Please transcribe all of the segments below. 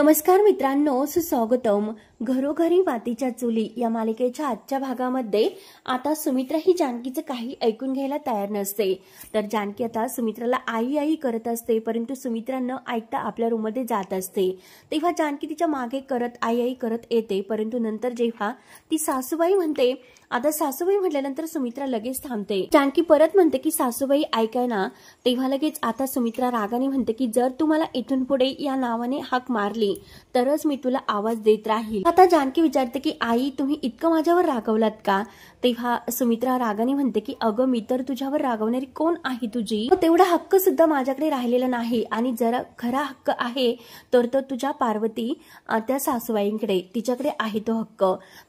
नमस्कार मित्रांनो, सुस्वागतम. घरोघरी मातीच्या चुली या मालिकेच्या आजच्या भागामध्ये आता सुमित्रा ही जानकीचं काही ऐकून घ्यायला तयार नसते. तर जानकी आता सुमित्राला आई आई करत असते, परंतु सुमित्रा न ऐकता आपल्या रूममध्ये जात असते. तेव्हा जानकी तिच्या मागे करत आई आई करत येते, परंतु नंतर जेव्हा ती सासूबाई म्हणते, आता सासूबाई म्हटल्यानंतर सुमित्रा लगेच थांबते. जानकी परत म्हणते की सासूबाई ऐकाय ना. तेव्हा लगेच आता सुमित्रा रागाने म्हणते की जर तू मला इथून पुढे या नावाने हाक मारली तरच मी तुला आवाज देत राहील. आता जानकी विचारते की आई तुम्ही इतकं माझ्यावर रागवलात का? तेव्हा सुमित्रा रागाने म्हणते की अगं मी तर तुझ्यावर रागवणारी कोण आहे तुझी? तेवढा हक्क सुद्धा माझ्याकडे राहिलेला नाही, आणि जरा खरा हक्क आहे तर तो तुझ्या पार्वती त्या सासूबाईंकडे, तिच्याकडे आहे तो हक्क.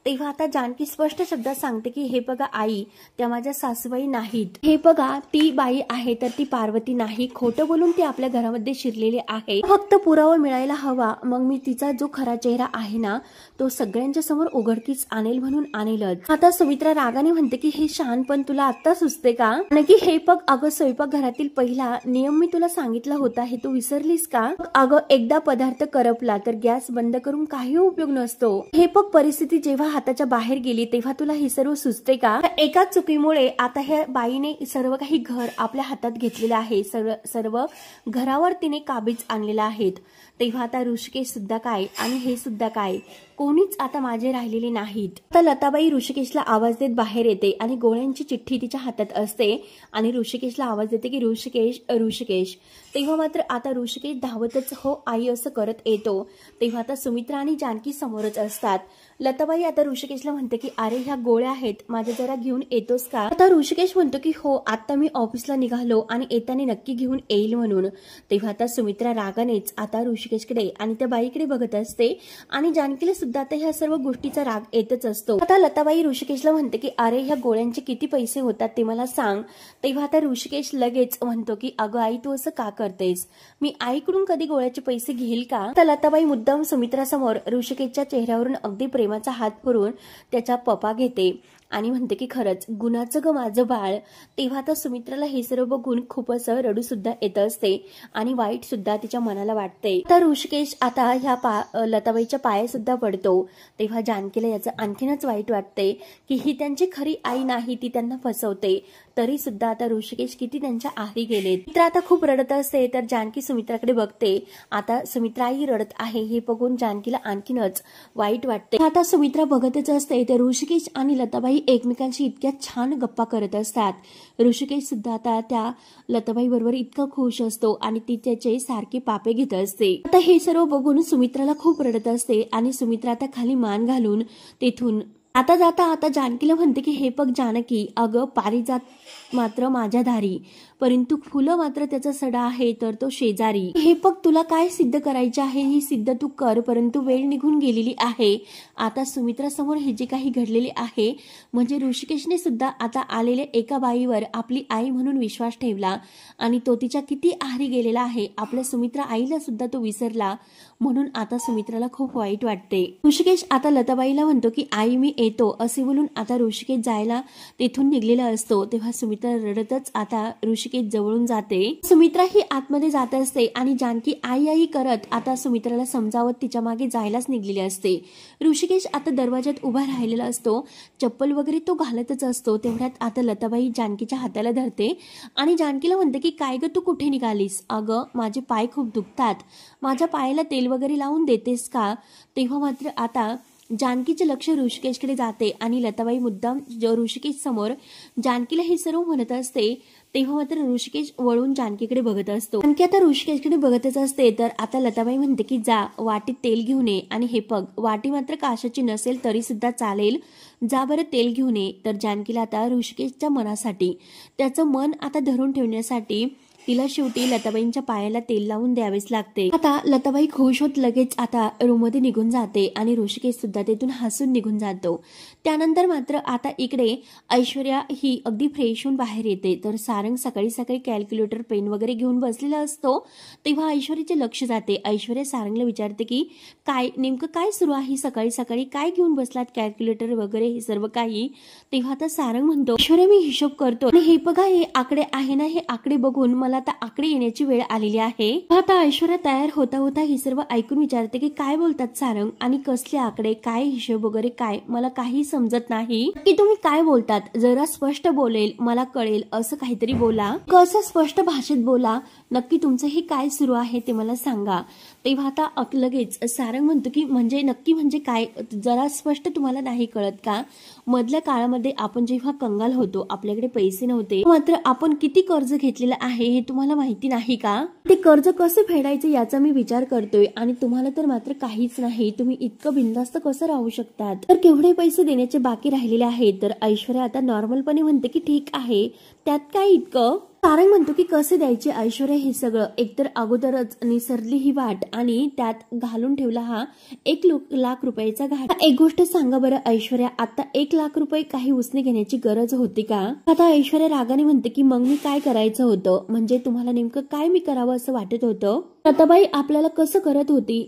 तेव्हा आता जानकी स्पष्ट शब्दात सांगते की हे बघा आई, त्या माझ्या सासूबाई नाहीत. हे बघा ती बाई आहे तर ती पार्वती नाही. खोटं बोलून ती आपल्या घरामध्ये शिरलेली आहे. फक्त पुरावा मिळायला हवा, मग मी तिचा जो खरा चेहरा आहे ना तो सगळ्यांच्या समोर उघडकीस आणेल, म्हणून आणेलच. आता सुमित्रा रागाने म्हणते की हे शहाणपण तुला आता सुचते का? नक्की हे बघ अगं, स्वयंपाक घरातील पहिला नियम मी तुला सांगितला होता, हे तू विसरलीस का? अगं एकदा पदार्थ करपला तर गॅस बंद करून काही उपयोग नसतो. हे बघ परिस्थिती जेव्हा हाताच्या बाहेर गेली तेव्हा तुला हे सर्व सुचते का? एकाच चुकीमुळे आता ह्या बाईने सर्व काही घर आपल्या हातात घेतलेलं आहे, सर्व घरावर तिने काबीज आणलेला आहेत. तेव्हा आता ऋषिकेश सुद्धा काय आणि हे सुद्धा काय, कोणीच आता माझे राहिलेले नाहीत. आता लताबाई ऋषिकेशला आवाज देत बाहेर येते आणि गोळ्यांची चिठ्ठी तिच्या हातात असते आणि ऋषिकेशला आवाज देते की ऋषिकेश ऋषिकेश. तेव्हा मात्र आता ऋषिकेश धावतच हो आई असं करत येतो. तेव्हा आता सुमित्रा आणि जानकी समोरच असतात. लताबाई आता ऋषिकेशला म्हणते की अरे ह्या गोळ्या आहेत, माझ्या जरा घेऊन येतोस का? आता ऋषिकेश म्हणतो की हो आता मी ऑफिसला निघालो आणि येताना नक्की घेऊन येईल म्हणून. तेव्हा आता सुमित्रा रागानेच आता ऋषिकेशकडे आणि त्या बाईकडे बघत असते आणि जानकीला सुद्धा आता ह्या सर्व गोष्टीचा राग येतच असतो. आता लताबाई ऋषिकेशला म्हणते की अरे ह्या गोळ्यांचे किती पैसे होतात ते मला सांग. तेव्हा आता ऋषिकेश लगेच म्हणतो की अगं आई तू असं का करतेस, मी आईकडून कधी गोळ्याचे पैसे घेईल का? आता लताबाई मुद्दाम सुमित्रासमोर ऋषिकेशच्या चेहऱ्यावरून अगदी प्रेमाचा हात फिरून त्याचा पपा घेते आणि म्हणते की खरंच गुणाचं ग माझं बाळ. तेव्हा आता सुमित्राला हे सर्व बघून खूप असं रडू सुद्धा येत असते आणि वाईट सुद्धा तिच्या मनाला वाटते. तर ऋषिकेश आता ह्या लताबाईच्या पाया सुद्धा पडतो. तेव्हा जानकीला याचं आणखीनच वाईट वाटते की ही त्यांची खरी आई नाही, ती त्यांना फसवते. तरी सुद्धा आता ऋषिकेश किती त्यांच्या आहारी गेलेत. मित्र आता खूप रडत असते तर जानकी सुमित्राकडे बघते. आता सुमित्राही रडत आहे हे बघून जानकीला आणखीनच वाईट वाटते. आता सुमित्रा बघतच असते तर ऋषिकेश आणि लताबाई एकमेकांशी इतक्या छान गप्पा करत असतात. ऋषिकेश सुद्धा आता त्या लताबाई बरोबर इतका खुश असतो आणि ती त्याचे सारखे पापे घेत असते. आता हे सर्व बघून सुमित्राला खूप रडत असते आणि सुमित्रा आता खाली मान घालून तेथून आता जाता आता जानकीला म्हणते की हे बघ जानकी, अगं पारिजात मात्र माझ्या दारी, परंतु फुलं मात्र त्याचा सडा आहे तर तो शेजारी. हे बघ तुला काय सिद्ध करायचे आहे ही सिद्ध तू कर, परंतु वेळ निघून गेलेली आहे. आता सुमित्रा समोर हे जे काही घडलेले आहे म्हणजे ऋषिकेशने सुद्धा आता आलेल्या एका बाईवर आपली आई म्हणून विश्वास ठेवला आणि तो तिच्या किती आहारी गेलेला आहे. आपल्या सुमित्रा आईला सुद्धा तो विसरला, म्हणून आता सुमित्राला खूप वाईट वाटते. ऋषिकेश आता लताबाईला म्हणतो की आई मी येतो असे बोलून आता ऋषिकेश जायला तेथून निघलेला असतो. तेव्हा सुमित्रा रडतच आता ऋषिकेश जवळून जाते. सुमित्रा ही आतमध्ये जात असते आणि जानकी आई आई करत आता सुमित्राला समजावत तिच्या मागे जायलाच निघलेली असते. ऋषिकेश आता दरवाजात उभा राहिलेला असतो, चप्पल वगैरे तो घालतच असतो. तेवढ्यात आता लताबाई जानकीच्या हाताला धरते आणि जानकीला म्हणते की काय ग तू कुठे निघालीस? अगं माझे पाय खूप दुखतात, माझ्या पायाला तेल वगैरे लावून देतेस का? तेव्हा मात्र आता जानकीचे लक्ष ऋषिकेशकडे जाते आणि लताबाई मुद्दाम ऋषिकेश समोर जानकीला हे सर्व म्हणत असते. तेव्हा मात्र ऋषिकेश वळून जानकीकडे बघत असतो. जानकी आता ऋषिकेशकडे बघतच असते तर आता लताबाई म्हणते की जा वाटीत तेल घेऊन ये, आणि हे बघ वाटी मात्र काशाची नसेल तरी सुद्धा चालेल, जा बरं तेल घेऊन ये. तर जानकीला आता ऋषिकेशच्या मनासाठी, त्याचं मन आता धरून ठेवण्यासाठी तिला शेवटी लताबाईंच्या पायाला तेल लावून द्यावेच लागते. आता लताबाई खुश होत लगेच आता रूम मध्ये निघून जाते आणि ऋषिकेश सुद्धा तेथून हसून निघून जातो. त्यानंतर मात्र आता इकडे ऐश्वर्या ही अगदी फ्रेश होऊन बाहेर येते तर सारंग सकाळी सकाळी कॅल्क्युलेटर पेन वगैरे घेऊन बसलेला असतो. तेव्हा ऐश्वर्याचे लक्ष जाते. ऐश्वर्या सारंगला विचारते की काय नेमकं काय सुरू आहे, सकाळी सकाळी काय घेऊन बसलात, कॅल्क्युलेटर वगैरे हे सर्व काही. तेव्हा आता सारंग म्हणतो ऐश्वर्या मी हिशोब करतो आणि हे बघा हे आकडे आहे ना, हे आकडे बघून मला तुम्हाला आता आकडे येण्याची वेळ आलेली आहे. आता ऐश्वर्या तयार होता होता ही सर्व ऐकून विचारते की काय बोलतात सारंग आणि कसले आकडे, काय हिशोब वगैरे काय, मला काही समजत नाही की तुम्ही काय बोलतात. जरा स्पष्ट बोलेल, मला कळेल असं काहीतरी बोला, कसं स्पष्ट भाषेत बोला. नक्की तुमचं हे काय सुरू आहे ते मला सांगा. तेव्हा आता लगेच सारंग म्हणतो की म्हणजे नक्की म्हणजे काय, जरा स्पष्ट तुम्हाला नाही कळत का? मधल्या काळामध्ये आपण जेव्हा कंगाल होतो, आपल्याकडे पैसे नव्हते, मात्र आपण किती कर्ज घेतलेलं आहे हे तुम्हाला माहिती नाही का? ते कर्ज कसे फेडायचे याचा मी विचार करतोय आणि तुम्हाला तर मात्र काहीच नाही. तुम्ही इतकं बिनधास्त कसं राहू शकतात? तर केवढे पैसे देण्याचे बाकी राहिलेले आहेत? तर ऐश्वर्या आता नॉर्मलपणे म्हणते की ठीक आहे, त्यात काय इतकं. सारंग म्हणतो की कसे द्यायचे ऐश्वर्या हे सगळं, एकतर अगोदरच निसरली ही वाट आणि त्यात घालून ठेवला हा 1,00,000 रुपयाचा घाट. एक गोष्ट सांगा बरं ऐश्वर्या, आता 1,00,000 रुपये काही उसने घेण्याची गरज होती का? आता ऐश्वर्या रागाने म्हणते की मग मी काय करायचं होतं, म्हणजे तुम्हाला नेमकं काय मी करावं असं वाटत होतं? लताबाई आपल्याला कसं करत होती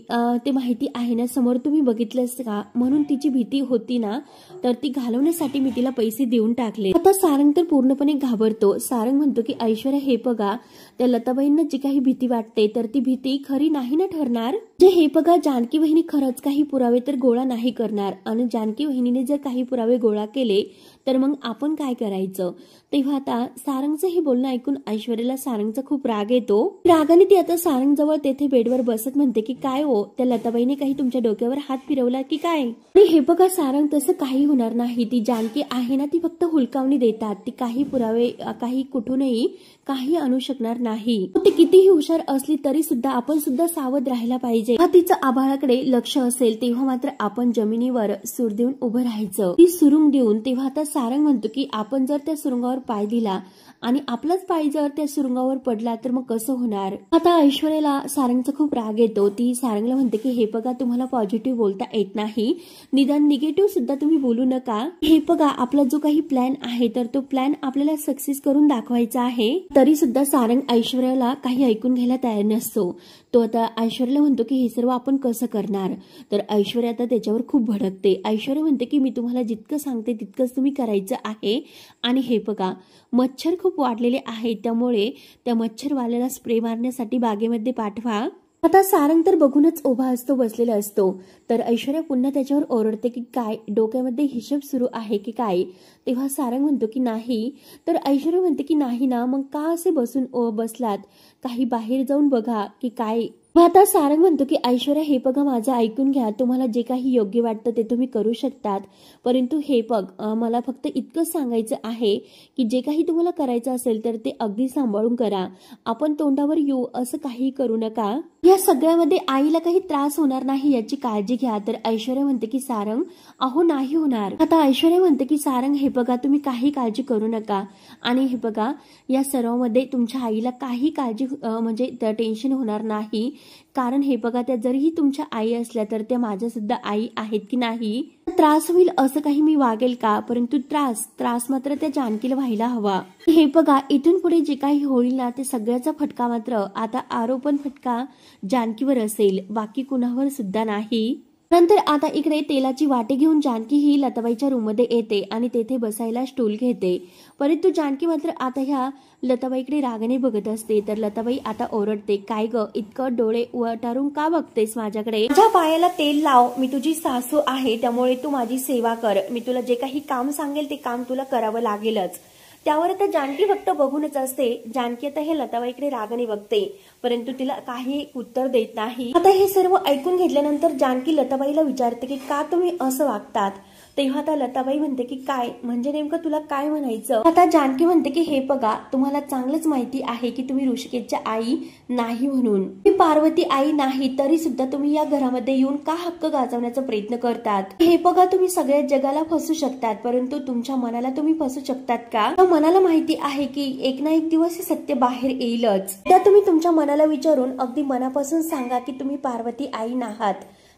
ते माहिती आहे ना, समोर तुम्ही बघितलंस का? म्हणून तिची भीती होती ना, तर ती घालवण्यासाठी मी तिला पैसे देऊन टाकले. आता सारंग तर पूर्णपणे घाबरतो. सारंग म्हणतो की ऐश्वर्या हे बघा, त्या लताबाईंना जी काही भीती वाटते तर ती भीती खरी नाही ना ठरणार. जे हे बघा, जानकी वहिनी खरंच काही पुरावे तर गोळा नाही करणार आणि जानकी वहिनीने जर काही पुरावे गोळा केले तर मग आपण काय करायचं? तेव्हा आता सारंगचं हे बोलणं ऐकून ऐश्वर्याला सारंगचा खूप राग येतो. रागाने ती आता सारंग जवळ तेथे बेडवर बसत म्हणते की काय हो, त्या लताबाईने काही तुमच्या डोक्यावर हात फिरवला की काय? आणि हे बघा सारंग, तसं काही होणार नाही. ती जानकी आहे ना, ती फक्त हुलकावणी देतात. ती काही पुरावे काही कुठूनही काही आणू शकणार नाही. ती कितीही हुशार असली तरी सुद्धा आपण सुद्धा सावध राहायला पाहिजे. तिचं आभाळाकडे लक्ष असेल तेव्हा मात्र आपण जमिनीवर सूर देऊन उभं राहायचं, ती सुरुंग देऊन. तेव्हा आता सारंग म्हणतो की आपण जर त्या सुरुंगावर पाय दिला आणि आपलाच पाय जर त्या सुरुंगावर पडला तर मग कसं होणार? आता ऐश्वर्याला सारंगचा खूप राग येतो. ती सारंगला म्हणते की हे बघा, तुम्हाला पॉझिटिव्ह बोलता येत नाही, निदान निगेटिव्ह सुद्धा तुम्ही बोलू नका. हे बघा, आपला जो काही प्लॅन आहे तर तो प्लॅन आपल्याला सक्सेस करून दाखवायचा आहे. तरी सुद्धा सारंग ऐश्वर्याला काही ऐकून घ्यायला तयार नसतो. तो आता ऐश्वर्याला म्हणतो की हे सर्व आपण कसं करणार? तर ऐश्वर्या आता त्याच्यावर खूप भडकते. ऐश्वर्या म्हणते की मी तुम्हाला जितकं सांगते तितकंच तुम्ही करायचं आहे. आणि हे बघा, मच्छर खूप वाढलेले आहेत, त्यामुळे त्या मच्छरवाल्याला स्प्रे मारण्यासाठी बागेमध्ये पाठवा. आता सारंग तर बघूनच उभा असतो, बसलेला असतो. तर ऐश्वर्या पुन्हा त्याच्यावर ओरडते की काय डोक्यामध्ये हिशोब सुरू आहे की काय? तेव्हा सारंग म्हणतो की नाही. तर ऐश्वर्या म्हणते की नाही ना, मग का असे बसून बसलात? काही बाहेर जाऊन बघा की काय? आता सारंग म्हणतो की ऐश्वर्या हे बघा, माझं ऐकून घ्या, तुम्हाला जे काही योग्य वाटतं ते तुम्ही करू शकतात, परंतु हे बघ, मला फक्त इतकंच सांगायचं आहे की जे काही तुम्हाला करायचं असेल तर ते अगदी सांभाळून करा. आपण तोंडावर येऊ असं काही करू नका. या सगळ्यामध्ये आईला काही त्रास होणार नाही याची काळजी घ्या. तर ऐश्वर्या म्हणते की सारंग, अहो नाही होणार. आता ऐश्वर्या म्हणते की सारंग हे बघा, तुम्ही काही काळजी करू नका. आणि हे बघा, या सर्वांमध्ये तुमच्या आईला काही काळजी म्हणजे टेन्शन होणार नाही. कारण हे बघा, त्या जरीही तुमच्या आई असल्या तर त्या माझ्या सुद्धा आई आहेत की नाही. त्रास होईल असं काही मी वागेल का? परंतु त्रास मात्र त्या जानकीला व्हायला हवा. हे बघा, इथून पुढे जे काही होईल ना ते सगळ्याचा फटका मात्र आता आरोपण फटका जानकीवर असेल, बाकी कुणावर सुद्धा नाही. नंतर आता इकडे तेलाची वाटी घेऊन जानकी ही लताबाईच्या रूममध्ये येते आणि तेथे बसायला स्टूल घेते. परंतु जानकी मात्र आता ह्या लताबाईकडे रागाने बघत असते. तर लताबाई आता ओरडते, काय ग, इतकं डोळे वटारून का बघतेस माझ्याकडे? माझ्या पायाला तेल लाव, मी तुझी सासू आहे, त्यामुळे तू माझी सेवा कर. मी तुला जे काही काम सांगेल ते काम तुला करावं लागेलच. त्यावर आता जानकी फक्त बघूनच असते. जानकी आता हे लताबाईकडे रागाने बघते, परंतु तिला काही उत्तर देत नाही. आता हे सर्व ऐकून घेतल्यानंतर जानकी लताबाईला विचारते की का तुम्ही असं वागतात? तेव्हा आता लताबाई म्हणते की काय म्हणजे नेमकं तुला काय म्हणायचं? आता जानकी म्हणते की हे बघा, तुम्हाला चांगलंच माहिती आहे की तुम्ही ऋषिकेशच्या आई नाही म्हणून. मी पार्वती आई नाही तरी सुद्धा तुम्ही या घरामध्ये येऊन का हक्क गाजवण्याचा प्रयत्न करतात? हे बघा, तुम्ही सगळ्या जगाला फसू शकतात, परंतु तुमच्या मनाला तुम्ही फसू शकतात का? मनाला माहिती आहे की एक ना एक दिवस हे सत्य बाहेर येईलच. त्या तुम्ही तुमच्या मनाला विचारून अगदी मनापासून सांगा की तुम्ही पार्वती आई नाहात,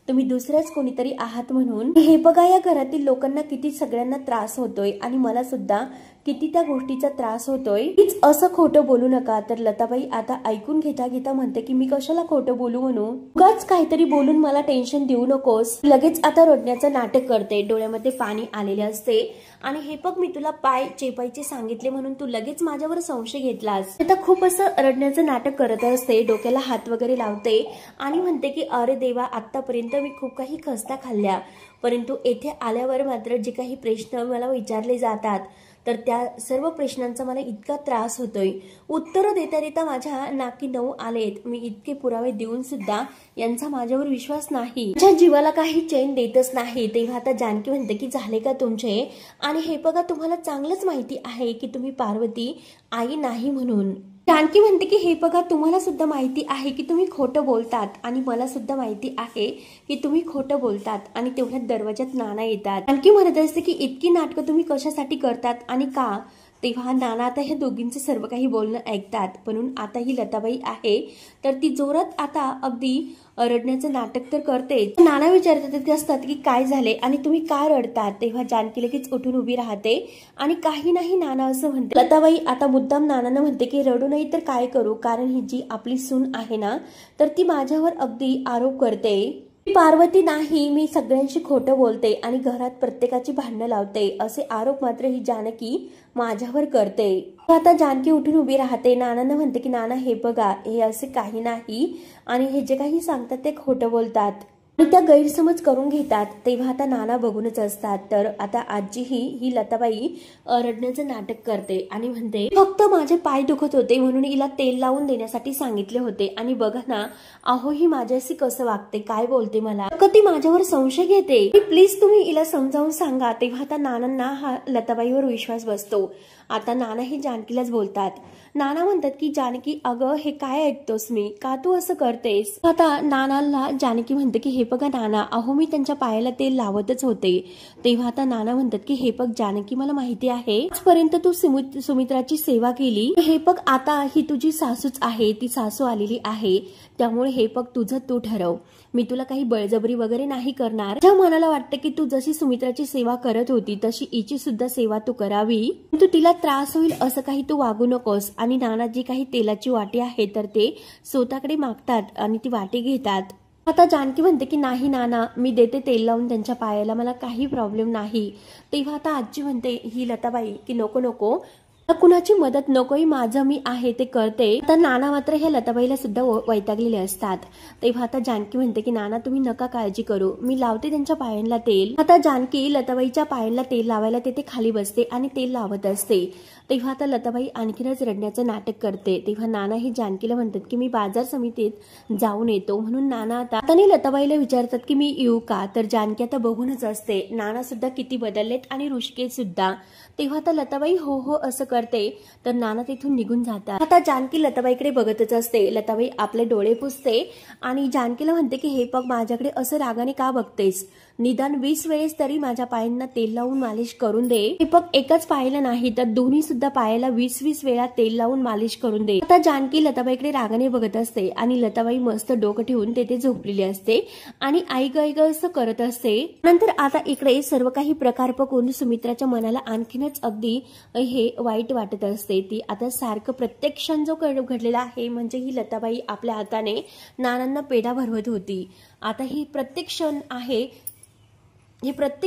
तुम्ही दुसऱ्याच कोणीतरी आहात म्हणून. हे बघा, या घरातील लोकांना किती सगळ्यांना त्रास होतोय आणि मला सुद्धा किती त्या गोष्टीचा त्रास होतोय, हीच असं खोटं बोलू नका. तर लताबाई आता ऐकून घेता घेता म्हणते की मी कशाला खोटं बोलू म्हणून, उगाच काहीतरी बोलून मला टेन्शन देऊ नकोस. लगेच आता रडण्याचं नाटक करते, डोळ्यामध्ये पाणी आलेले असते आणि हे बघ मी तुला पाय चेपायचे सांगितले म्हणून तू लगेच माझ्यावर संशय घेतलास. आता खूप असं रडण्याचं नाटक करत असते, डोक्याला हात वगैरे लावते आणि म्हणते की अरे देवा, आतापर्यंत मी खूप काही खस्ता खाल्ल्या, परंतु येथे आल्यावर मात्र जे काही प्रश्न मला विचारले जातात तर त्या सर्व प्रश्नांचा मला इतका त्रास होतोय. उत्तर देता देता माझ्या नाकी नऊ आलेत. मी इतके पुरावे देऊन सुद्धा यांचा माझ्यावर विश्वास नाही, माझ्या जीवाला काही चैन देतच नाही. तेव्हा आता जानकी म्हणते की झाले का तुमचे, आणि हे बघा तुम्हाला चांगलंच माहिती आहे की तुम्ही पार्वती आई नाही म्हणून. जानकी म्हणते की हे बघा तुम्हाला सुद्धा माहिती आहे की तुम्ही खोटं बोलतात आणि मला सुद्धा माहिती आहे की तुम्ही खोटं बोलतात. आणि तेवढ्यात दरवाजात नाना येतात. जानकी म्हणत असते की इतकी नाटकं तुम्ही कशासाठी करतात आणि का. तेव्हा नाना आता हे दोघींचे सर्व काही बोलणं ऐकतात, म्हणून आता ही लताबाई आहे तर ती जोरात आता अगदी रडण्याचं नाटक तर करते. नाना विचारतात असतात की काय झाले आणि तुम्ही का रडतात. तेव्हा जानकी लगेच उठून उभी राहते आणि काही नाही नाना असं म्हणते. लताबाई आता मुद्दाम नानांना म्हणते की रडू नाही तर काय करू, कारण ही जी आपली सून आहे ना तर ती माझ्यावर अगदी आरोप करते. पार्वती नाही, मी सगळ्यांशी खोटं बोलते आणि घरात प्रत्येकाची भांडणं लावते असे आरोप मात्र ही जानकी माझ्यावर करते. आता जानकी उठून उभी राहते, नानांना म्हणते की नाना हे बघा हे असे काही नाही आणि हे जे काही सांगतात ते खोटं बोलतात आणि त्या गैरसमज करून घेतात. तेव्हा आता नाना बघूनच असतात. तर आता आजीही ही लताबाई रडण्याचं नाटक करते आणि म्हणते फक्त माझे पाय दुखत होते म्हणून हिला तेल लावून देण्यासाठी सांगितले होते आणि बघा ना अहो ही माझ्याशी कसं वागते, काय बोलते, मला ती माझ्यावर संशय घेते, प्लीज तुम्ही हिला समजावून सांगा. तेव्हा आता नानांना हा लताबाईवर विश्वास बसतो. आता नाना ही जानकीलाच बोलतात. नाना म्हणतात की जानकी अगं हे काय ऐकतोस मी, का तू असं करतेस. आता नानाला जानकी म्हणते की हे बघा नाना, अहो मी त्यांच्या पायाला तेल लावतच होते. तेव्हा आता नाना म्हणतात की हे बघ जानकी मला माहिती आहे आजपर्यंत तू सुमित्राची सेवा केली, हे बघ आता ही तुझी सासूच आहे, ती सासू आलेली आहे, त्यामुळे हे बघ तुझं तू ठरव, मी तुला काही बळजबरी वगैरे नाही करणार. ज्या मनाला वाटतं की तू जशी सुमित्राची सेवा करत होती तशी हिची सुद्धा सेवा तू करावी, तू तिला त्रास होईल असं काही तू वागू नकोस. आणि नाना जी काही तेलाची वाटी आहे तर ते स्वतःकडे मागतात आणि ती वाटी घेतात. आता जानकी म्हणते की नाही नाना, मी देते तेल लावून त्यांच्या पायाला, मला काही प्रॉब्लेम नाही. तेव्हा आता आजी म्हणते ही लताबाई की नको नको, कुणाची मदत नकोय, माझं मी आहे ते करते. तर नाना मात्र ह्या लताबाईला सुद्धा वैतागलेले असतात. तेव्हा आता जानकी म्हणते की नाना तुम्ही नका काळजी करू, मी लावते त्यांच्या पायांना तेल. आता जानकी लताबाईच्या पायांना तेल लावायला तिथे खाली बसते आणि तेल लावत असते. तेव्हा आता लताबाई आणखीनच रडण्याचं नाटक करते. तेव्हा नाना ही जानकीला म्हणतात की मी बाजार समितीत जाऊन येतो, म्हणून नाना आता लताबाईला विचारतात की मी येऊ का. तर जानकी आता बघूनच असते नाना सुद्धा किती बदललेत आणि ऋषिकेश सुद्धा. तेव्हा आता लताबाई हो हो असं करते तर नाना तिथून निघून जातात. आता जानकी लताबाईकडे बघतच असते. लताबाई आपले डोळे पुसते आणि जानकीला म्हणते की हे बघ माझ्याकडे असं रागाने का बघतेस, निदान 20 वेळेस तरी माझ्या पायांना तेल लावून मालिश करून दे. हे बघ एकाच पायाला नाही तर दोन्ही सुद्धा पायाला 20-20 वेळा तेल लावून मालिश करून दे. आता जानकी लताबाईकडे रागाने बघत असते आणि लताबाई मस्त डोकं ठेवून तेथे झोपलेली असते आणि आई गाई असं करत असते. नंतर आता इकडे सर्व काही प्रकार बघून सुमित्राच्या मनाला आणखीनच अगदी हे वाईट वाटत असते. ती आता सारखं प्रत्येक क्षण जो घडलेला आहे म्हणजे ही लताबाई आपल्या हाताने नानांना पेढा भरवत होती. आता ही प्रत्येक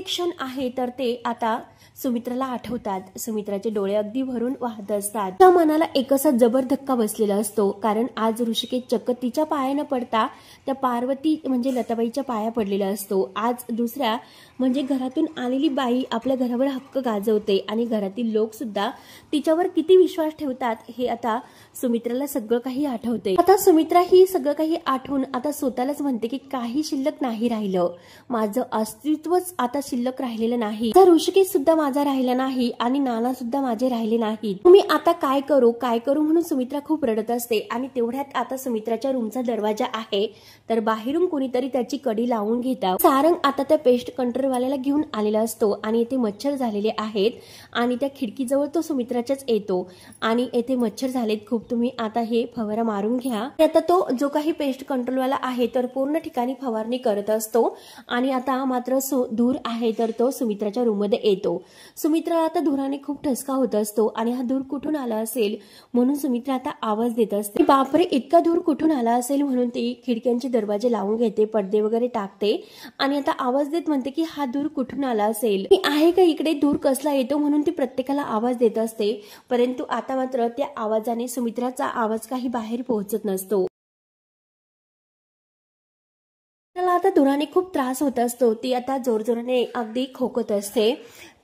क्षण आहे तर ते आता सुमित्राला आठवतात. सुमित्राचे डोळे अगदी भरून वाहत असतात. त्या मनाला एक असा जबर धक्का बसलेला असतो, कारण आज ऋषिकेश चक्क तिच्या पाया न पडता त्या पार्वती म्हणजे लताबाईच्या पाया पडलेला असतो. आज दुसऱ्या म्हणजे घरातून आलेली बाई आपल्या घरावर हक्क गाजवते आणि घरातील लोक सुद्धा तिच्यावर किती विश्वास ठेवतात हे आता सुमित्राला सगळं काही आठवते. आता सुमित्रा ही सगळं काही आठवून आता स्वतःलाच म्हणते की काही शिल्लक नाही राहिलं, माझं अस्तित्वच आता शिल्लक राहिलेलं नाही. तर ऋषिकेश सुद्धा माझा राहिला नाही आणि नाना सुद्धा माझे राहिले नाही. मी आता काय करू म्हणून सुमित्रा खूप रडत असते. आणि तेवढ्यात आता सुमित्राच्या रूमचा दरवाजा आहे तर बाहेरून कोणीतरी त्याची कडी लावून घेतात. सारंग आता त्या पेस्ट कंट्रोलवाल्याला घेऊन आलेला असतो आणि येथे मच्छर झालेले आहेत आणि त्या खिडकीजवळ तो सुमित्राच्याच येतो आणि येथे मच्छर झालेत खूप, तुम्ही आता हे फवारा मारून घ्या. आता तो जो काही पेस्ट कंट्रोलवाला आहे तर पूर्ण ठिकाणी फवारणी करत असतो आणि आता मात्र धूर आहे तर तो सुमित्राच्या रूममध्ये येतो। सुमित्राला आता धुराने खूप ठसका होत असतो आणि हा धूर कुठून आला असेल म्हणून सुमित्रा आता आवाज देत असते। बापरे, इतका धूर कुठून आला असेल म्हणून ती खिडक्यांचे दरवाजे लावून घेते, पडदे वगैरे टाकते आणि आता आवाज देत म्हणते की हा धूर कुठून आला असेल, मी आहे का इकडे, धूर कसला येतो म्हणून ती प्रत्येकाला आवाज देत असते। परंतु आता मात्र त्या आवाजाने सुमित्राचा आवाज काही बाहेर पोहोचत नसतो। त्याला आता धुराने खूप त्रास होत असतो। ती आता जोरजोराने अगदी खोकत असते,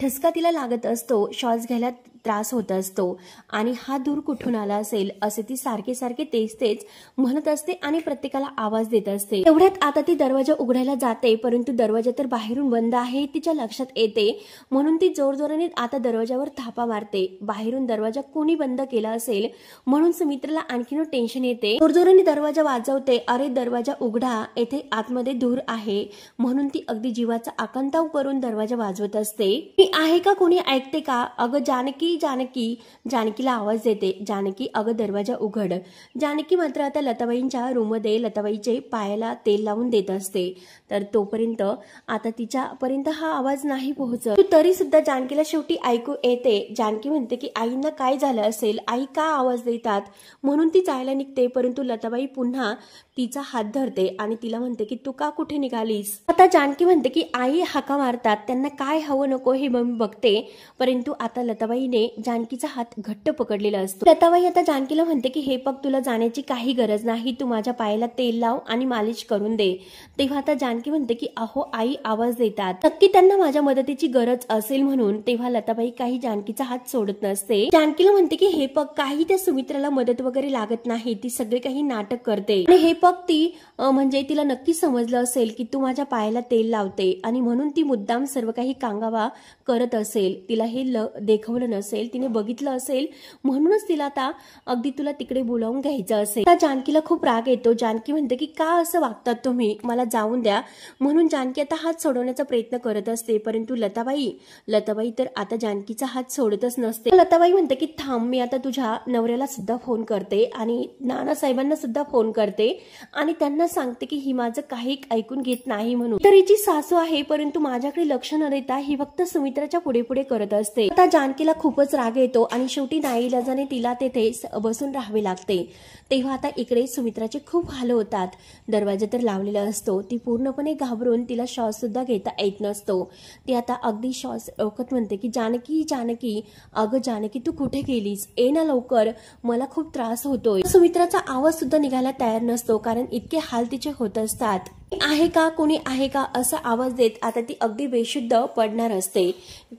ठसका तिला लागत असतो, श्वास घ्यायला त्रास होत असतो आणि हा धूर कुठून आला असेल असे ती सारखे सारखे तेच म्हणत असते आणि प्रत्येकाला आवाज देत असते। एवढ्यात आता ती दरवाजा उघडायला जाते, परंतु दरवाजा तर बाहेरून बंद आहे तिच्या लक्षात येते, म्हणून ती जोरजोराने आता दरवाजावर थापा मारते। बाहेरून दरवाजा कोणी बंद केला असेल म्हणून सुमित्राला आणखीन टेन्शन येते। जोरजोराने दरवाजा वाजवते, अरे दरवाजा उघडा, येथे आतमध्ये धूर आहे, म्हणून ती अगदी जीवाचा आकांताव करून दरवाजा वाजवत असते। मी आहे का, कोणी ऐकते का, अगं जानकी जानकी, जानकीला आवाज देते, जानकी अगं दरवाजा उघड। जानकी मात्र आता लताबाईंच्या रूममध्ये लताबाईचे पायाला तेल लावून देत असते, तर तोपर्यंत आता तिच्यापर्यंत हा आवाज नाही पोहोचत। तरी सुद्धा जानकीला शेवटी ऐकू येते। जानकी म्हणते की आईंना काय झालं असेल, आई का आवाज देतात, म्हणून ती जायला निघते, परंतु लताबाई पुन्हा तिचा हात धरते आणि तिला म्हणते की तू का कुठे निघालीस। आता जानकी म्हणते की आई हाका मारतात, त्यांना काय हवं नको हे मी बघते, परंतु आता लताबाईने जानकीचा हात घट्ट पकडलेला असतो। लताबाई आता जानकीला म्हणते की हे बघ, तुला जाण्याची काही गरज नाही, तू माझ्या पायाला तेल लाव आणि मालिश करून दे। तेव्हा आता जानकी म्हणते की अहो आई आवाज देतात, नक्की त्यांना माझ्या मदतीची गरज असेल म्हणून। तेव्हा लताबाई काही जानकीचा हात सोडत नसते। जानकीला म्हणते की हे बघ, काही त्या सुमित्राला मदत वगैरे लागत नाही, ती सगळे काही नाटक करते आणि हे बघ ती म्हणजे तिला नक्की समजलं असेल की तू माझ्या पायाला तेल लावते आणि म्हणून ती मुद्दाम सर्व काही कांगावा करत असेल, तिला हे देखवलं नसेल, तिने बघितलं असेल म्हणूनच तिला आता अगदी तुला तिकडे बोलावून घ्यायचं असेल। आता जानकीला खूप राग येतो। जानकी म्हणते की का असं वागतात तुम्ही, मला जाऊन द्या, म्हणून जानकी आता हात सोडवण्याचा प्रयत्न करत असते, परंतु लताबाई तर आता जानकीचा हात सोडतच नसते। लताबाई म्हणते की थांब, मी आता तुझ्या नवऱ्याला सुद्धा फोन करते आणि नानासाहेबांना सुद्धा फोन करते आणि त्यांना सांगते की ही माझं काही ऐकून घेत नाही म्हणून। तर हिची सासू आहे, परंतु माझ्याकडे लक्ष न देता ही फक्त सुमित्राच्या पुढे पुढे करत असते। आता जानकीला खूपच राग येतो आणि शेवटी नाईलाजाने तिला तेथे बसून राहावे लागते। तेव्हा आता इकडे सुमित्राचे खूप हाल होतात। दरवाजा तर लावलेला असतो, ती पूर्णपणे घाबरून तिला श्वास सुद्धा घेता येत नसतो। ती आता अगदी श्वास रोखत म्हणते की जानकी जानकी, अगं जानकी तू कुठे गेलीस, ये ना लवकर, मला खूप त्रास होतोय। सुमित्राचा आवाज सुद्धा निघायला तयार नसतो, कारण इतके हाल तिचे होत असतात। आहे का, कोणी आहे का असा आवाज देत आता ती अगदी बेशुद्ध पडणार असते,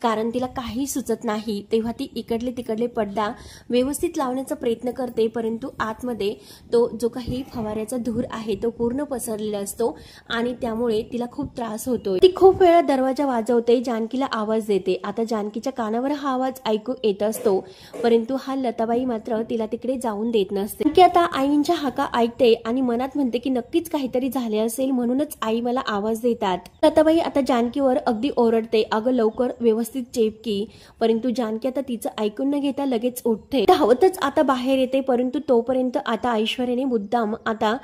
कारण तिला काही सुचत नाही। तेव्हा ती इकडले तिकडले पडदा व्यवस्थित लावण्याचा प्रयत्न करते, परंतु आतमध्ये तो जो काही फवाऱ्याचा धूर आहे तो पूर्ण पसरलेला असतो आणि त्यामुळे तिला खूप त्रास होतोय। ती खूप वेळा दरवाजा वाजवते, जानकीला आवाज देते। आता जानकीच्या कानावर हा आवाज ऐकू येत असतो, परंतु हा लताबाई मात्र तिला तिकडे जाऊन देत नसते। की आता आईंच्या हाका ऐकते आणि मनात म्हणते की नक्कीच काहीतरी झाले असेल, म्हणूनच आई मला आवाज देतात। लताबाई आता जानकीवर अगदी ओरडते, अगं लवकर व्यवस्थित चेप की, परंतु जानकी आता तिचं ऐकून न घेता लगेच उठते, धावतच आता बाहेर येते। परंतु तोपर्यंत आता ऐश्वर्याने मुद्दाम आता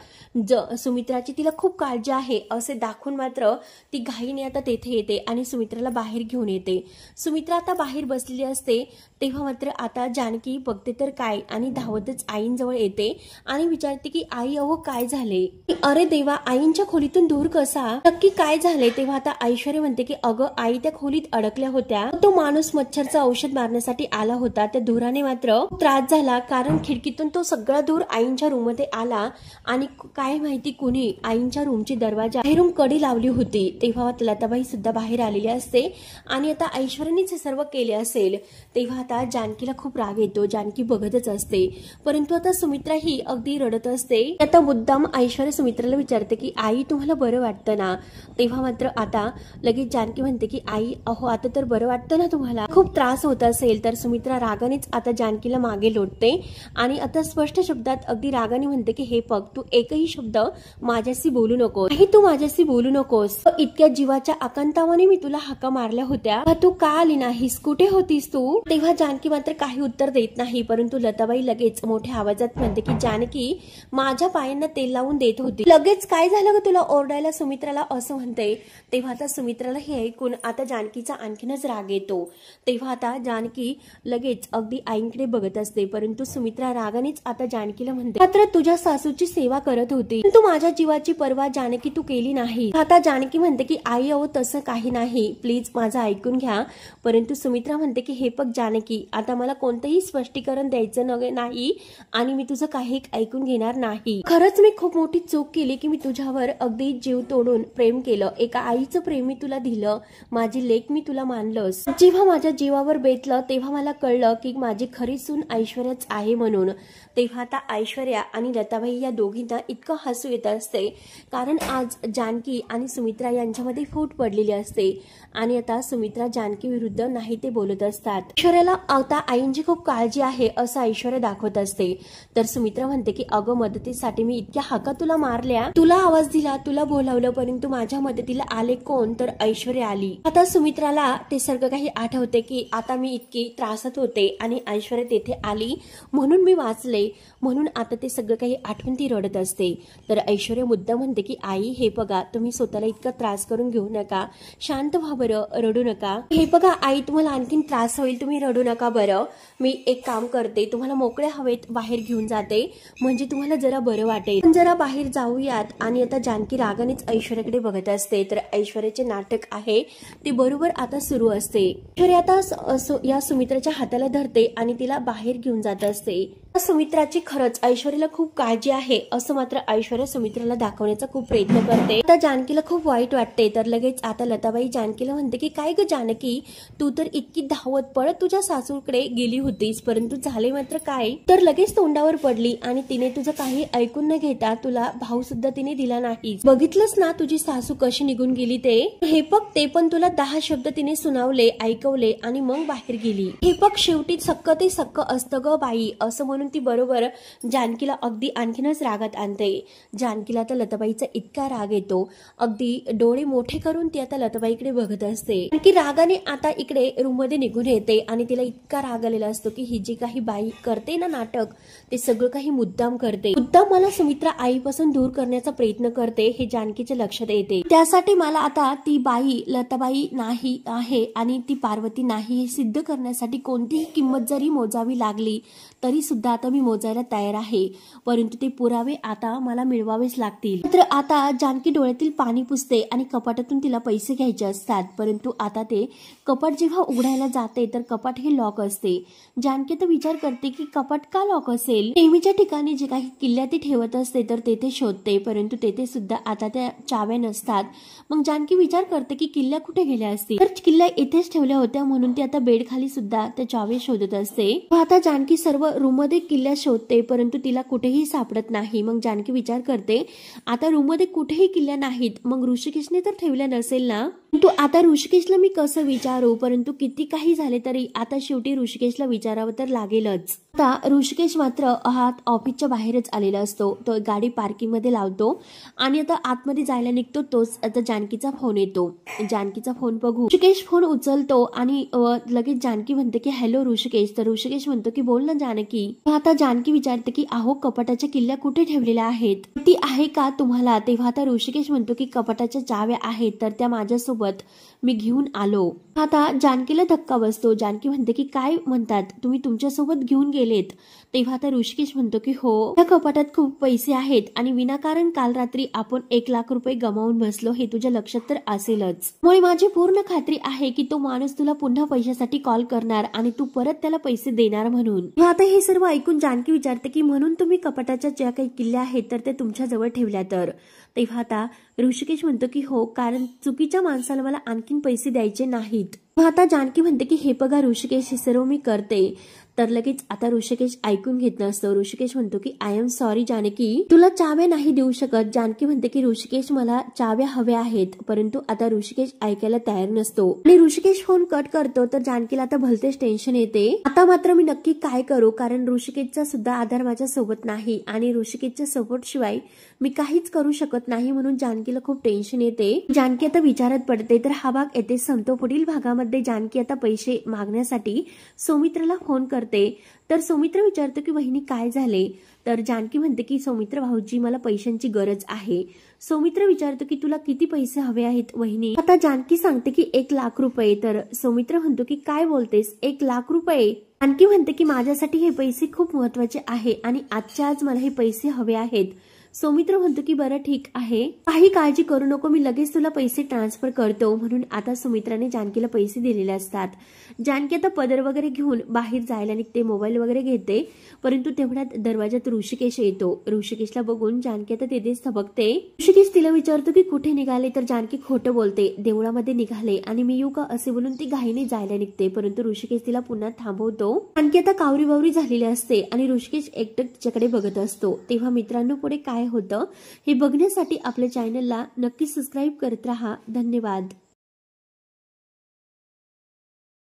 सुमित्राची तिला खूप काळजी आहे असे दाखवून मात्र ती घाईने आता तेथे येते आणि सुमित्राला बाहेर घेऊन येते। सुमित्रा आता बाहेर बसलेली असते, तेव्हा मात्र आता जानकी बघते तर काय, आणि धावतच आईंजवळ येते आणि विचारते की आई अहो काय झाले, अरे देवा आईंच्या खोलीतून धूर कसा, नक्की काय झाले। तेव्हा आता ऐश्वर्या म्हणते की अगं आई त्या खोलीत अडकल्या होत्या, तो माणूस मच्छरचं औषध मारण्यासाठी आला होता, त्या धुराने मात्र त्रास झाला, कारण खिडकीतून तो सगळा धूर आईंच्या रूम मध्ये आला आणि काय माहिती कुणी आईंच्या रूमची दरवाजा बाहेरून कडी लावली होती। तेव्हा लताबाई सुद्धा बाहेर आलेली असते आणि आता ऐश्वर्यानेच हे सर्व केले असेल। तेव्हा आता जानकीला खूप राग येतो, जानकी बघतच असते, परंतु आता सुमित्रा ही अगदी रडत असते। आता मुद्दाम ऐश्वर्या सुमित्राला विचारते की आई तुम्हाला बरं वाटतं ना। तेव्हा मात्र आता लगेच जानकी म्हणते की आई अहो आता तर बरं वाटतं ना तुम्हाला, खूप त्रास होत असेल। तर सुमित्रा रागानेच आता जानकीला मागे लोटते आणि आता स्पष्ट शब्दात अगदी रागाने म्हणते की हे बघ, तू एकही शब्द माझ्याशी बोलू नकोस, नाही तू माझ्याशी बोलू नकोस, इतक्या जीवाच्या आकांतावाने मी तुला हाका मारल्या होत्या, तू का आली नाहीस, कुठे होतीस तू। तेव्हा जानकी मात्र काही उत्तर देत नाही, परंतु लताबाई लगेच मोठ्या आवाजात म्हणते की जानकी माझ्या पायांना तेल लावून देत होती, लगेच काय झालं ग तुला ओरडायला सुमित्राला असं म्हणते, तेव्हा आता सुमित्राला हे ऐकून आता जानकीचा आणखीनच राग येतो. तेव्हा आता जानकी लगेच अगदी आईंकडे बघत असते, परंतु सुमित्रा रागानेच आता जानकीला म्हणते, मात्र तुझ्या सासूची सेवा करत होती, तू माझ्या जीवाची पर्वा जानकी तू केली नाही. आता जानकी म्हणते की आई अहो तसं काही नाही, प्लीज माझं ऐकून घ्या. परंतु सुमित्रा म्हणते की हे बघ जानकी, आता मला कोणतंही स्पष्टीकरण द्यायचं नाही आणि मी तुझं काही ऐकून घेणार नाही. खरंच मी खूप मोठी चूक केली की मी तुझ्यावर अगदी जीव तोडून प्रेम केलं. एका आईचं प्रेम मी तुला दिलं, माझी लेक मी तुला मानलंस. जेव्हा माझ्या जीवावर बेतलं तेव्हा मला कळलं की माझी खरी सून ऐश्वर्याच आहे म्हणून. तेव्हा आता ऐश्वर्या आणि लताबाई या दोघींना इतकं हसू येत असते, कारण आज जानकी आणि सुमित्रा यांच्यामध्ये फूट पडलेली असते आणि आता सुमित्रा जानकी विरुद्ध नाही ते बोलत असतात. ऐश्वर्याला आता आईंची खूप काळजी आहे असं ऐश्वर्या दाखवत असते. तर सुमित्रा म्हणते की अगं मदतीसाठी मी इतक्या हाका तुला मारल्या, तुला आवाज दिला, तुला बोलावलं, परंतु माझ्या मदतीला आले कोण, तर ऐश्वर्या आली. आता सुमित्राला ते सगळं काही आठवते की आता मी इतकी त्रासात होते आणि ऐश्वर्या तेथे आली म्हणून मी वाचले, म्हणून आता ते सगळं काही आठवून ती रडत असते. तर ऐश्वर्या मुद्दा म्हणते की आई हे बघा, तुम्ही स्वतःला इतका त्रास करून घेऊ नका, शांत व्हा बरं, रडू नका. हे बघा आई, तुम्हाला आणखीन त्रास होईल, तुम्ही रडू नका बरं. मी एक काम करते, तुम्हाला मोकळ्या हवेत बाहेर घेऊन जाते, म्हणजे तुम्हाला जरा बरं वाटेल. जरा बाहेर जाऊयात. आणि आता जानकी रागानेच ऐश्वर्याकडे बघत असते. तर ऐश्वर्याचे नाटक आहे ते बरोबर आता सुरू असते. ऐश्वर्या आता या सुमित्राच्या हाताला धरते आणि तिला बाहेर घेऊन जात असते. सुमित्राची खरंच ऐश्वर्याला खूप काळजी आहे असं मात्र ऐश्वर्या सुमित्राला दाखवण्याचा खूप प्रयत्न करते. आता जानकीला खूप वाईट वाटते. तर लगेच आता लताबाई जानकीला म्हणते की काय ग जानकी, तू तर इतकी धावत पळत तुझ्या सासूकडे गेली होतीस, परंतु झाले मात्र काय, तर लगेच तोंडावर पडली आणि तिने तुझं काही ऐकून न घेता तुला भाऊ सुद्धा तिने दिला नाही. बघितलंच ना तुझी सासू कशी निघून गेली ते. हे बघ, ते पण तुला 10 शब्द तिने सुनावले, ऐकवले आणि मग बाहेर गेली. हे बघ, शेवटी सक्क ते सक्क असतं ग बाई, असं म्हणून ती बरोबर जानकीला अगदी आणखीनच रागात आणते. जानकीला आता लताबाईचा इतका राग येतो, अगदी डोळे मोठे करून ती आता लताबाईकडे बघत असते. आणखी रागाने आता इकडे रूम मध्ये निघून येते आणि तिला इतका राग आलेला असतो की ही जी काही बाई करते ना नाटक, ते सगळं काही मुद्दाम करते. मुद्दाम मला सुमित्रा आईपासून दूर करण्याचा प्रयत्न करते हे जानकीच्या लक्षात येते. त्यासाठी मला आता ती बाई लताबाई नाही आहे आणि ती पार्वती नाही हे सिद्ध करण्यासाठी कोणतीही किंमत जरी मोजावी लागली तरी सुद्धा आता मी मोजायला तयार आहे, परंतु ते पुरावे आता मला मिळवावेच लागतील. तर आता जानकी डोळ्यातील पाणी पुसते आणि कपाटातून तिला पैसे घ्यायचे असतात, परंतु आता ते कपाट जेव्हा उघडायला जाते तर कपाट हे लॉक असते. जानकी तर विचार करते की कपाट का लॉक असेल, नेहमीच्या ठिकाणी जे काही किल्ल्या ती ठेवत असते तर तेथे शोधते, परंतु तेथे सुद्धा आता त्या चाव्या नसतात. मग जानकी विचार करते की किल्ल्या कुठे गेल्या असतील, तर किल्ल्या इथेच ठेवल्या होत्या म्हणून ती आता बेड खाली सुद्धा त्या चाव्या शोधत असते. आता जानकी सर्व रूम मध्ये किल्ल्या शोधते, परंतु तिला कुठेही सापडत नाही. मग जानकी विचार करते आता रूम मध्ये कुठेही किल्ल्या नाहीत, मग ऋषिकेशने तर ठेवल्या नसेल ना. परंतु आता ऋषिकेशला मी कसं विचारू, परंतु किती काही झाले तरी आता शेवटी ऋषिकेशला विचारावं तर लागेलच. आता ऋषिकेश मात्र ऑफिसच्या बाहेरच आलेला असतो. तो गाडी पार्किंग मध्ये लावतो आणि आता आतमध्ये जायला निघतो. तोच आता जानकीचा फोन येतो. जानकीचा फोन बघू ऋषिकेश फोन उचलतो आणि लगेच जानकी म्हणते की हॅलो ऋषिकेश. तर ऋषिकेश म्हणतो की बोल ना जानकी. आता जानकी विचारते की अहो कपाटाच्या किल्ल्या कुठे ठेवलेल्या आहेत, ती आहे का तुम्हाला. तेव्हा आता ऋषिकेश म्हणतो की कपाटाच्या चाव्या आहेत तर त्या माझ्यासोबत मी घेऊन आलो. आता जानकीला धक्का बसतो. जानकी म्हणते की काय म्हणतात तुम्ही तुमच्यासोबत घेऊन गेलेत. तेव्हा आता ऋषिकेश म्हणतो की हो, त्या कपाटात खूप पैसे आहेत आणि विनाकारण काल रात्री आपण 1 लाख रुपये गमावून बसलो हे तुझ्या लक्षात तर असेलच. मुळे माझी पूर्ण खात्री आहे की तो माणूस तुला पुन्हा पैशासाठी कॉल करणार आणि तू परत त्याला पैसे देणार म्हणून. आता हे सर्व ऐकून जानकी विचारते की म्हणून तुम्ही कपाटाच्या ज्या काही किल्ल्या आहेत तर ते तुमच्या जवळ ठेवल्या तर. तेव्हा आता ऋषिकेश म्हणतो की हो, कारण चुकीच्या माणसाला मला आणखीन पैसे द्यायचे नाहीत. आता जानकी म्हणते की हे बघा ऋषिकेश, हे सर्व मी करते. तर लगेच आता ऋषिकेश ऐकून घेत नसतो. ऋषिकेश म्हणतो की आय एम सॉरी जानकी, तुला चाव्या नाही देऊ शकत. जानकी म्हणते की ऋषिकेश मला चाव्या हव्या आहेत, परंतु आता ऋषिकेश ऐकायला तयार नसतो आणि ऋषिकेश फोन कट करतो. तर जानकीला आता भलतेच टेन्शन येते. आता मात्र मी नक्की काय करू, कारण ऋषिकेशचा सुद्धा आधार माझ्या सोबत नाही आणि ऋषिकेशच्या सपोर्ट शिवाय मी काहीच करू शकत नाही, म्हणून जानकीला खूप टेन्शन येते. जानकी आता विचारात पडते. तर हा भाग येथे संपतो. पुढील भागामध्ये जानकी आता पैसे मागण्यासाठी सुमित्राला फोन करते करते तर सौमित्र विचारतो की वहिनी काय झाले, तर जानकी म्हणते की सौमित्र भाऊजी मला पैशांची गरज आहे. सौमित्र विचारतो की तुला किती पैसे हवे आहेत वहिनी. आता जानकी सांगते की 1,00,000 रुपये. तर सौमित्र म्हणतो की काय बोलतेस, 1,00,000 रुपये. जानकी म्हणते की माझ्यासाठी हे पैसे खूप महत्वाचे आहे आणि आजच्या आज मला हे पैसे हवे आहेत. सौमित्र म्हणतो की बरं ठीक आहे, काही काळजी करू नको, मी लगेच तुला पैसे ट्रान्सफर करतो. म्हणून आता सुमित्राने जानकीला पैसे दिलेले असतात. जानकी आता पदर वगैरे घेऊन बाहेर जायला निघते, मोबाईल वगैरे घेते, परंतु तेवढ्यात दरवाजात ऋषिकेश येतो. ऋषिकेशला बघून जानकी आता तिथेच थबकते. ऋषिकेश तिला विचारतो की कुठे निघाले, तर जानकी खोटं बोलते, देवळामध्ये निघाले आणि मी येऊ का असे बोलून ती घाईने जायला निघते, परंतु ऋषिकेश तिला पुन्हा थांबवतो. जानकी आता कावरी बावरी झालेली असते आणि ऋषिकेश एकटक तिच्याकडे बघत असतो. तेव्हा मित्रांनो पुढे काय होतं हे बघण्यासाठी आपल्या चॅनलला नक्की सबस्क्राईब करत राहा. धन्यवाद.